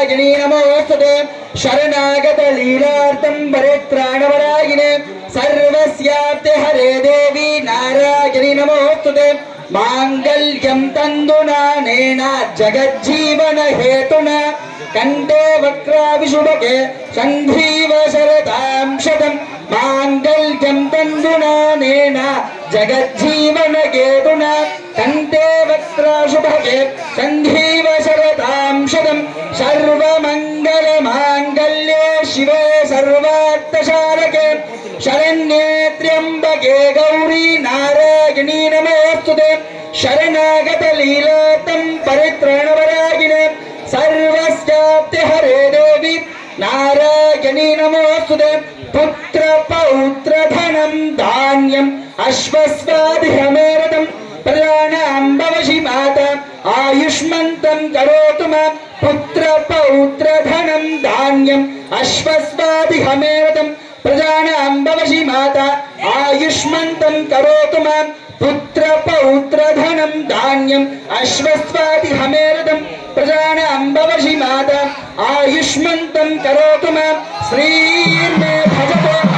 नारायणी नमोस्तुते शरणागत लीलार्थं परित्राणवरागिने सर्वस्याप्ते हरे देवी नारायणी नमोस्तुते मांगल्यं तंदुना नेना जगज्जीवन हेतुना कंठे वक्राभिषुभगे संघ्रीव शरदां शतं मांगल्यं तंदुना नेना जगज्जीवन हेतुना कंठे वक्राशुभगे संघ्रीव शरदां शतं सर्वमंगल मांगल्ये शिवे सर्वार्थसाधके शरण्ये त्र्यंबके गौरी नारायणी नमोस्तुते शरणागत लीलातं परित्राणवरागिने सर्वस्याप्ते हरे देवी नारायणी नमोस्तुते पुत्र पौत्र धनं धान्यम् अश्वस्वादिहमेरतं प्रजानां भवसि माता आयुष्मन्तं करोतु मां पुत्र पौत्र धनं धान्यम् अश्वस्वादिहमेरतं प्रजानां भवसि माता आयुष्मन्तं करोतु मां पुत्र पौत्र धनं धान्यम् अश्वस्वादिहमेरतं प्रजानां भवसि माता आयुष्मन्तं करोतु मां श्रीर्मे भजते